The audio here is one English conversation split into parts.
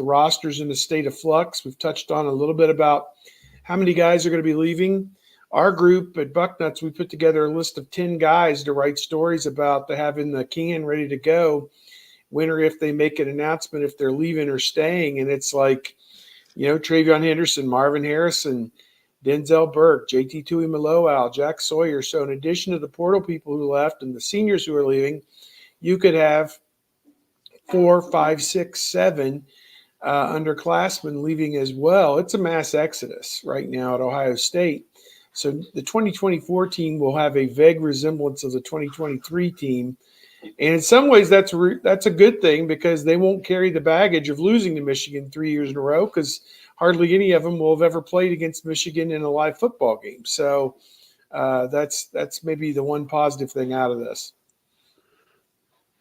The roster's in a state of flux. We've touched on a little bit about how many guys are going to be leaving. Our group at Bucknuts, we put together a list of 10 guys to write stories about, to have in the can ready to go when or if they make an announcement, if they're leaving or staying. And it's like, Travion Henderson, Marvin Harrison, Denzel Burke, JT Tuimoloau, Jack Sawyer. So in addition to the portal people who left and the seniors who are leaving, you could have 4, 5, 6, 7 underclassmen leaving as well. It's a mass exodus right now at Ohio State. So the 2024 team will have a vague resemblance of the 2023 team. And in some ways, that's a good thing, because they won't carry the baggage of losing to Michigan 3 years in a row, because hardly any of them will have ever played against Michigan in a live football game. So that's maybe the one positive thing out of this.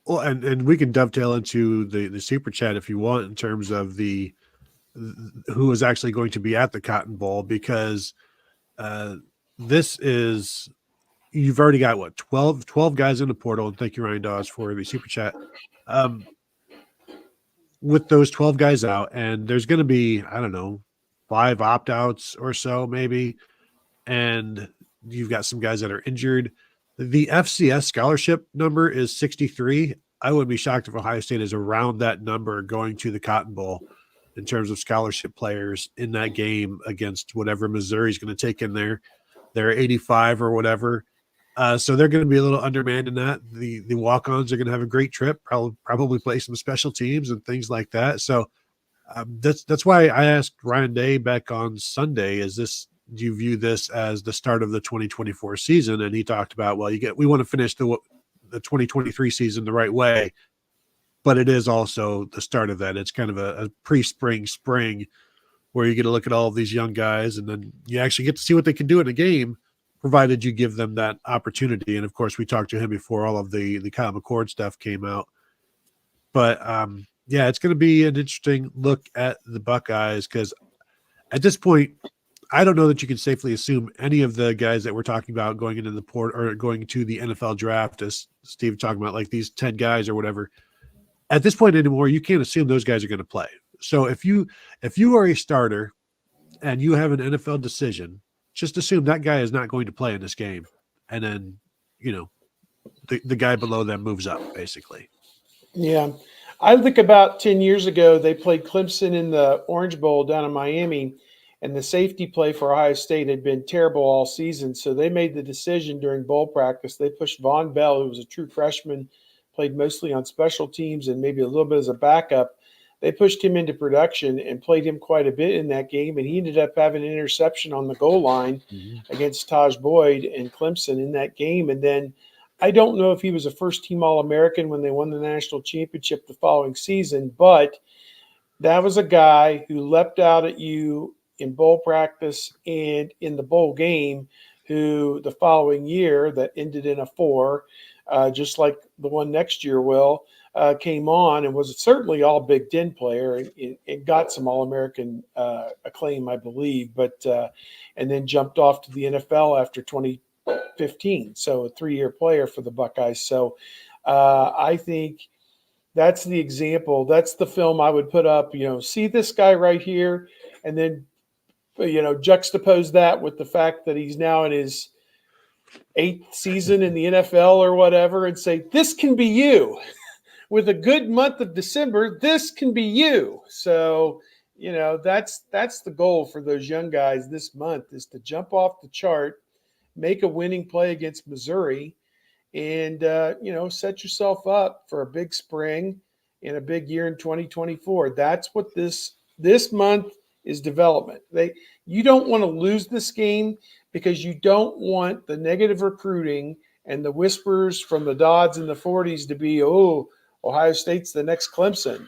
Well, and we can dovetail into the super chat if you want, in terms of who is actually going to be at the Cotton Bowl, because this is, you've already got what, 12 guys in the portal. And thank you, Ryan Dawes, for the super chat. With those 12 guys out, and there's going to be, I don't know, 5 opt-outs or so maybe, and you've got some guys that are injured. The FCS scholarship number is 63. I would be shocked if Ohio State is around that number going to the Cotton Bowl in terms of scholarship players in that game against whatever Missouri's going to take in there. They're 85 or whatever. So they're going to be a little undermanned in that. The walk-ons are going to have a great trip, probably play some special teams and things like that. So that's why I asked Ryan Day back on Sunday, do you view this as the start of the 2024 season? And he talked about, well, we want to finish the 2023 season the right way, but it is also the start of that. It's kind of a pre-spring spring where you get to look at all of these young guys, and then you actually get to see what they can do in a game, provided you give them that opportunity. And of course, we talked to him before all of the Kyle McCord stuff came out. But yeah, it's going to be an interesting look at the Buckeyes, because at this point, I don't know that you can safely assume any of the guys that we're talking about going into the port or going to the NFL draft, as Steve talking about, like these 10 guys or whatever. At this point anymore, you can't assume those guys are going to play. So if you are a starter and you have an NFL decision, just assume that guy is not going to play in this game. And then, the guy below them moves up, basically. Yeah. I think about 10 years ago, they played Clemson in the Orange Bowl down in Miami, and the safety play for Ohio State had been terrible all season. So they made the decision during bowl practice. They pushed Von Bell, who was a true freshman, played mostly on special teams and maybe a little bit as a backup. They pushed him into production and played him quite a bit in that game, and he ended up having an interception on the goal line against Taj Boyd and Clemson in that game. And then I don't know if he was a first-team All-American when they won the national championship the following season, but that was a guy who leapt out at you in bowl practice and in the bowl game, who the following year that ended in a 4, just like the one next year will, came on and was certainly all Big Ten player and got some All-American acclaim, I believe, but and then jumped off to the NFL after 2015. So a 3-year player for the Buckeyes. So I think that's the example. That's the film I would put up, see this guy right here, and then, juxtapose that with the fact that he's now in his 8th season in the NFL or whatever, and say, this can be you. With a good month of December, this can be you. So, that's the goal for those young guys this month, is to jump off the chart, make a winning play against Missouri, and, set yourself up for a big spring and a big year in 2024. That's what this month is, development. You don't want to lose this game, because you don't want the negative recruiting and the whispers from the Dodds and the 40s to be, Ohio State's the next Clemson,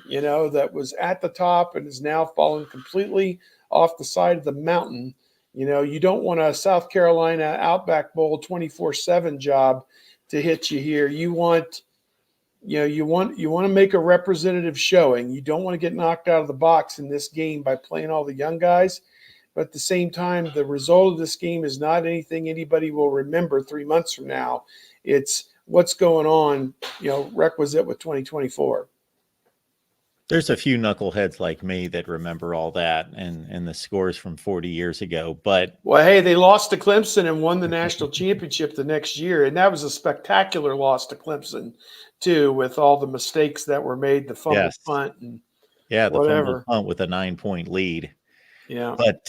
that was at the top and is now fallen completely off the side of the mountain. You don't want a South Carolina Outback Bowl 24/7 job to hit you here. You want to make a representative showing. You don't want to get knocked out of the box in this game by playing all the young guys. But at the same time, the result of this game is not anything anybody will remember 3 months from now. It's what's going on, requisite with 2024. There's a few knuckleheads like me that remember all that and the scores from 40 years ago. But Well, hey, they lost to Clemson and won the national championship the next year, and that was a spectacular loss to Clemson, too, with all the mistakes that were made, the fumbled yes, punt and yeah, the fumbled whatever. punt with a 9-point lead. Yeah. But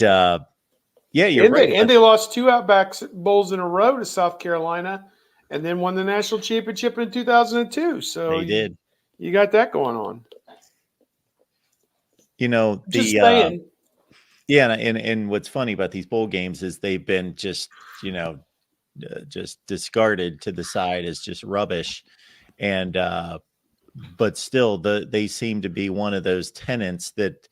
yeah, you're right. And they lost 2 Outback Bowls in a row to South Carolina, and then won the national championship in 2002. So They did. You got that going on. You know, Just saying. yeah, and what's funny about these bowl games is they've been just, just discarded to the side as just rubbish. And but still they seem to be one of those tenets that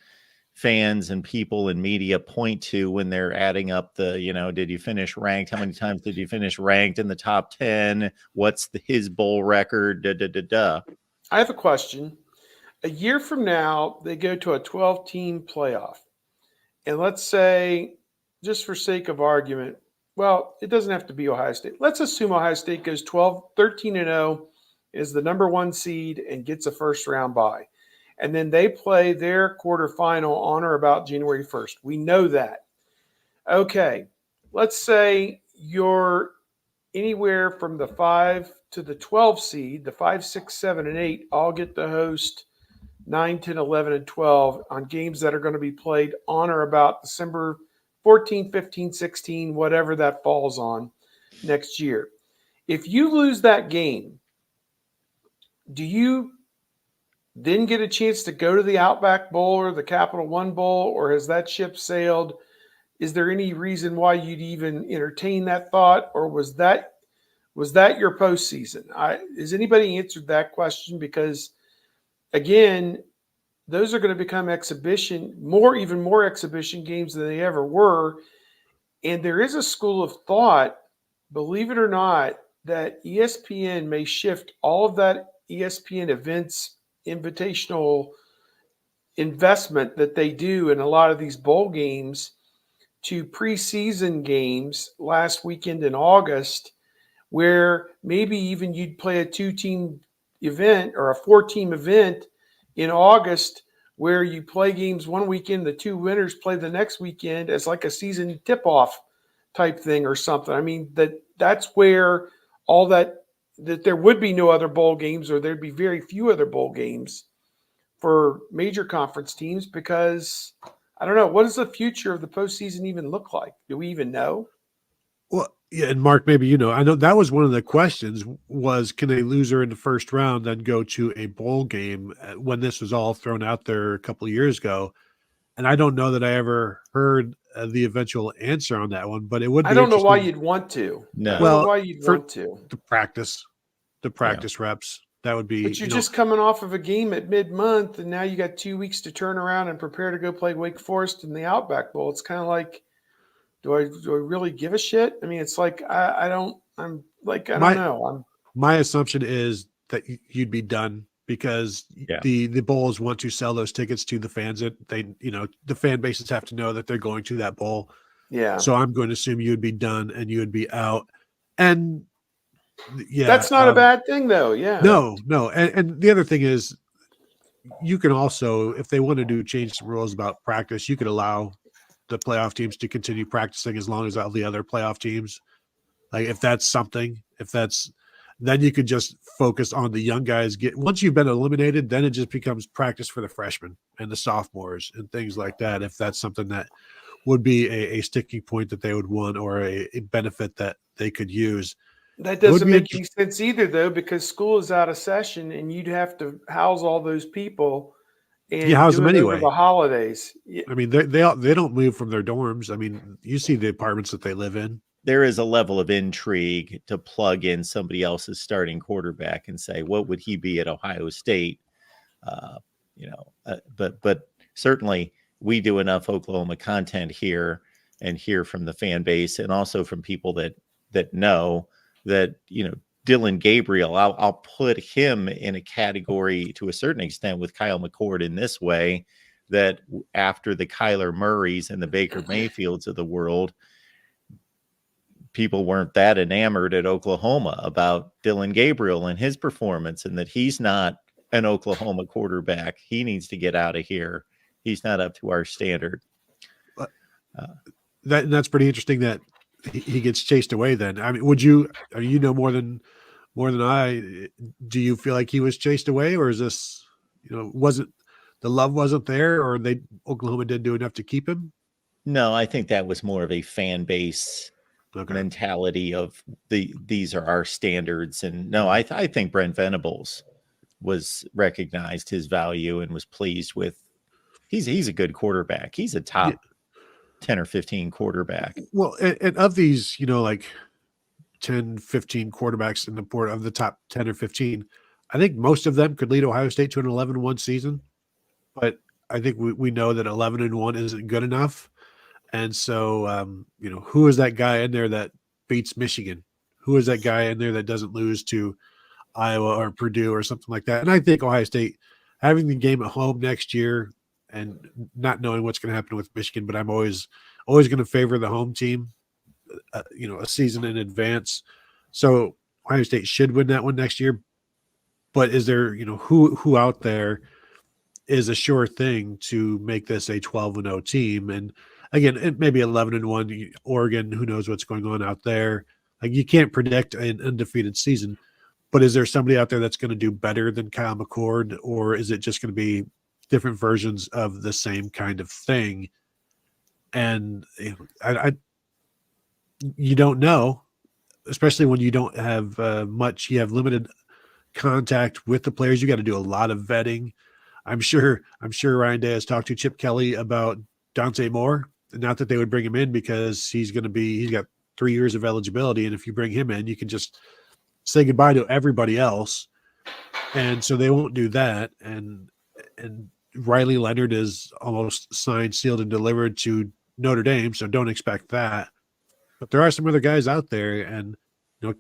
fans and people in media point to when they're adding up the, did you finish ranked? How many times did you finish ranked in the top 10? What's his bowl record? I have a question. A year from now, they go to a 12-team playoff. And let's say, just for sake of argument, well, it doesn't have to be Ohio State. Let's assume Ohio State goes 13-0, is the number 1 seed, and gets a first round bye. And then they play their quarterfinal on or about January 1st. We know that. Okay, let's say you're anywhere from the 5 to the 12 seed, the 5, 6, 7, and 8 all get to host 9, 10, 11, and 12 on games that are going to be played on or about December 14, 15, 16, whatever that falls on next year. If you lose that game, do you then get a chance to go to the Outback Bowl or the Capital One Bowl, or has that ship sailed? Is there any reason why you'd even entertain that thought, or was that your postseason? Has anybody answered that question? Because again, those are going to become even more exhibition games than they ever were. And there is a school of thought, believe it or not, that ESPN may shift all of that ESPN events invitational investment that they do in a lot of these bowl games to preseason games last weekend in August, where maybe even you'd play a 2-team event or a 4-team event in August, where you play games one weekend, the 2 winners play the next weekend as like a season tip-off type thing or something. I mean, that's where all that there would be no other bowl games, or there'd be very few other bowl games for major conference teams, because I don't know, what does the future of the postseason even look like? Do we even know? Well, yeah, and Mark, maybe I know that was one of the questions was, can a loser in the first round then go to a bowl game when this was all thrown out there a couple of years ago? And I don't know that I ever heard the eventual answer on that one, but it would be I don't know why interesting. you'd want to. No. I don't know why you'd want to. The practice reps. That would be. But you're just coming off of a game at mid-month, and now you got 2 weeks to turn around and prepare to go play Wake Forest in the Outback Bowl. It's kind of like, do I really give a shit? I mean, it's like I don't know. My assumption is that you'd be done, because the bowls want to sell those tickets to the fans. That the fan bases have to know that they're going to that bowl. Yeah. So I'm going to assume you would be done and you would be out. And yeah, that's not a bad thing, though. Yeah. No. And the other thing is, you can also, if they want to change the rules about practice, you could allow the playoff teams to continue practicing as long as all the other playoff teams. Like, if that's something, then you could just focus on the young guys. Once you've been eliminated, then it just becomes practice for the freshmen and the sophomores and things like that. If that's something that would be a sticking point that they would want, or a benefit that they could use. That doesn't make any sense either, though, because school is out of session and you'd have to house all those people and house do them it anyway over the holidays. I mean, they don't move from their dorms. I mean, you see the apartments that they live in. There is a level of intrigue to plug in somebody else's starting quarterback and say, what would he be at Ohio State? But certainly we do enough Oklahoma content here and hear from the fan base, and also from people that know that, Dylan Gabriel, I'll put him in a category to a certain extent with Kyle McCord in this way, that after the Kyler Murrays and the Baker Mayfields of the world, people weren't that enamored at Oklahoma about Dylan Gabriel and his performance, and that he's not an Oklahoma quarterback. He needs to get out of here. He's not up to our standard. That's pretty interesting that he gets chased away then. I mean, would you know more than I, do you feel like he was chased away, or is this, wasn't the love wasn't there, or Oklahoma didn't do enough to keep him? No, I think that was more of a fan base mentality of these are our standards. And no, I think Brent Venables was recognized his value and was pleased with. He's a good quarterback. He's a top 10 or 15 quarterback. Well, and of these, like 10, 15 quarterbacks in the board of the top 10 or 15, I think most of them could lead Ohio State to an 11-1 season. But I think we know that 11-1 isn't good enough. And so, who is that guy in there that beats Michigan? Who is that guy in there that doesn't lose to Iowa or Purdue or something like that? And I think Ohio State having the game at home next year and not knowing what's going to happen with Michigan, but I'm always going to favor the home team, a season in advance. So Ohio State should win that one next year. But is there, who out there is a sure thing to make this a 12-0 team? And again, it may be 11-1. Oregon, who knows what's going on out there? Like, you can't predict an undefeated season. But is there somebody out there that's going to do better than Kyle McCord, or is it just going to be different versions of the same kind of thing? And you don't know, especially when you don't have much. You have limited contact with the players. You got to do a lot of vetting. I'm sure Ryan Day has talked to Chip Kelly about Dante Moore, not that they would bring him in because he's got 3 years of eligibility, and if you bring him in, you can just say goodbye to everybody else, and so they won't do that. And Riley Leonard is almost signed, sealed, and delivered to Notre Dame, so don't expect that. But there are some other guys out there, and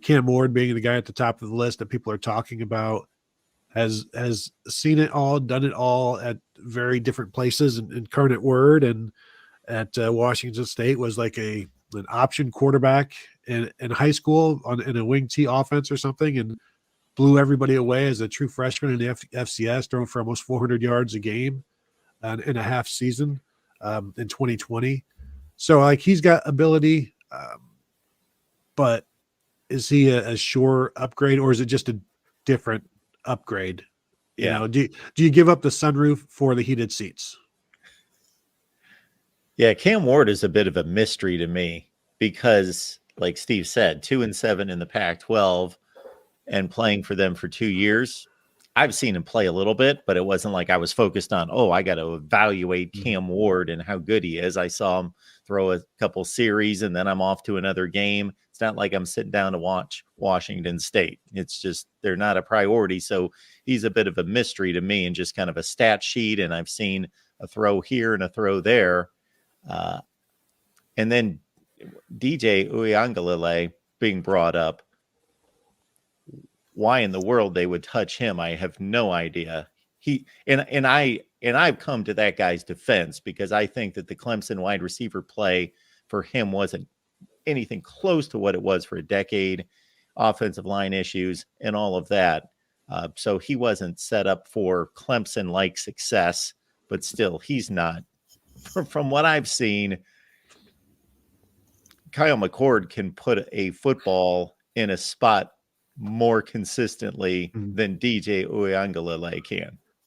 Cam Ward being the guy at the top of the list that people are talking about has seen it all, done it all at very different places. And Incarnate Word and at Washington State was like an option quarterback in high school in a wing T offense or something, and blew everybody away as a true freshman in the FCS, throwing for almost 400 yards a game in a half season in 2020. So like, he's got ability, but is he a sure upgrade, or is it just a different upgrade? Do you give up the sunroof for the heated seats? Yeah, Cam Ward is a bit of a mystery to me because, like Steve said, 2-7 in the Pac-12 and playing for them for 2 years. I've seen him play a little bit, but it wasn't like I was focused on, I got to evaluate Cam Ward and how good he is. I saw him throw a couple series and then I'm off to another game. It's not like I'm sitting down to watch Washington State. It's just, they're not a priority. So he's a bit of a mystery to me and just kind of a stat sheet. And I've seen a throw here and a throw there. And then DJ Uiagalelei being brought up. Why in the world they would touch him, I have no idea. I've come to that guy's defense because I think that the Clemson wide receiver play for him wasn't anything close to what it was for a decade, offensive line issues and all of that. So he wasn't set up for Clemson-like success, but still, he's not. From what I've seen, Kyle McCord can put a football in a spot more consistently than DJ Uiagalelei can.